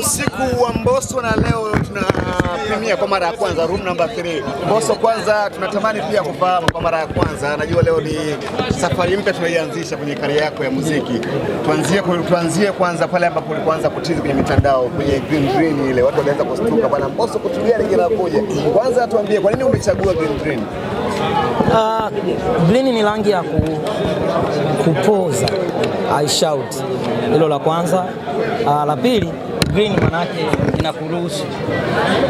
Usiku wa Mbosso na leo tunapimia kwa mara ya kwanza room number 3. Mbosso, kwanza tunatamani pia kufahamu kwa mara ya kwanza, najua leo ni safari mpya tunaianzisha kwenye career yako ya muziki. Tuanzie kwanza pale ambapo ulianza kutizi kwenye mitandao kwenye Green ile, watu walianza kustuka bwana Mbosso kutulia lingine. Kwanza tuambie kwa nini umechagua Green? Green ni rangi ya kupoza, I shout. Hilo la kwanza. La pili, green manake inakuruhusu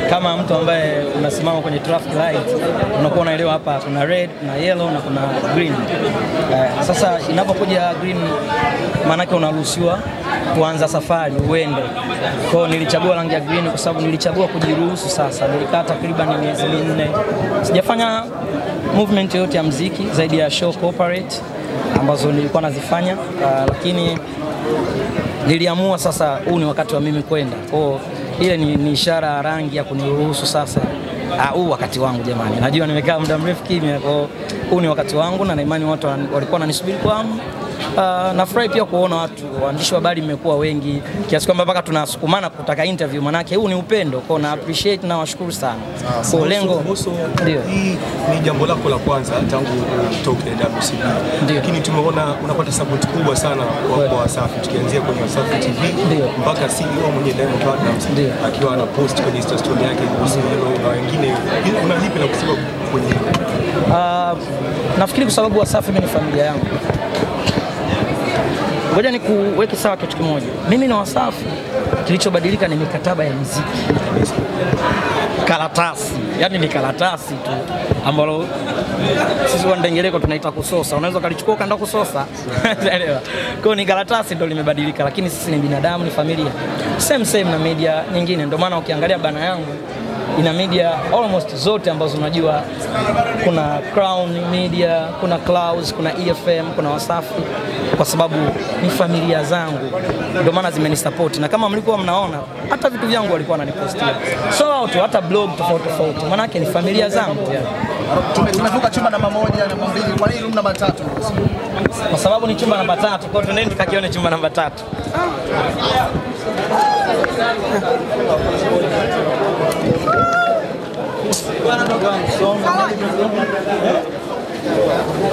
kama mtu ambaye unasimama kwenye traffic light, unakuwa unaelewa hapa kuna red, kuna yellow na kuna green. Sasa inapokuja green manake unaruhusiwa kuanza safari uende. Kwa hiyo nilichagua rangi ya green kwa sababu nilichagua kujiruhusu. Sasa nilikaa takriban miezi 4 sijafanya movement yote ya muziki zaidi ya show corporate ambazo nilikuwa nazifanya, lakini niliamua sasa huu ni wakati wa mimi kwenda. Kwa ile ni ishara ya rangi ya kuniruhusu sasa huu wakati wangu jamani. Najua nimekaa muda mrefu kimya, kwa huu ni wakati wangu na imani watu walikuwa wananisubiri kwa hamu. Nafurahi pia kuona watu waandishi wa habari mmekuwa wengi kiasi kwamba mpaka tunasukumana kutaka interview, manake huu ni upendo. Kwa na appreciate na washukuru sana. Kwa lengo ndio hii ni jambo lako la kwanza tangu utoke WCB, lakini tumeona unapata support kubwa sana kwa Wasafi, tukianzia kwenye Wasafi TV mpaka CEO mwenye Diamond Platnumz akiwa ana post kwenye Insta story yake kuhusu hilo na wengine. Una lipi la kusema kwenye nafikiri kwa sababu Wasafi ni familia yangu. Ngoja nikuweke sawa kitu kimoja. Mimi na Wasafi kilichobadilika ni mikataba ya muziki. Karatasi, yani ni karatasi tu ambalo sisi wandengereko tunaita kusosa. Unaweza kalichukua kaenda kusosa. Unaelewa? Kwa hiyo ni karatasi ndio limebadilika, lakini sisi ni binadamu, ni familia. Same na media nyingine. Ndio maana ukiangalia bana yangu ina media almost zote ambazo unajua, kuna Crown Media, kuna Clouds, kuna EFM, kuna Wasafi, kwa sababu ni familia zangu. Ndio maana zimenisupport, na kama mlikuwa mnaona hata vitu vyangu walikuwa wananipostia. So tu hata blog tofauti. Maana yake ni familia zangu. Tumevuka chumba namba 1 na 2, kwa nini room namba 3? Kwa sababu ni chumba namba 3. Kwa hiyo tunaenda tukakione chumba namba 3.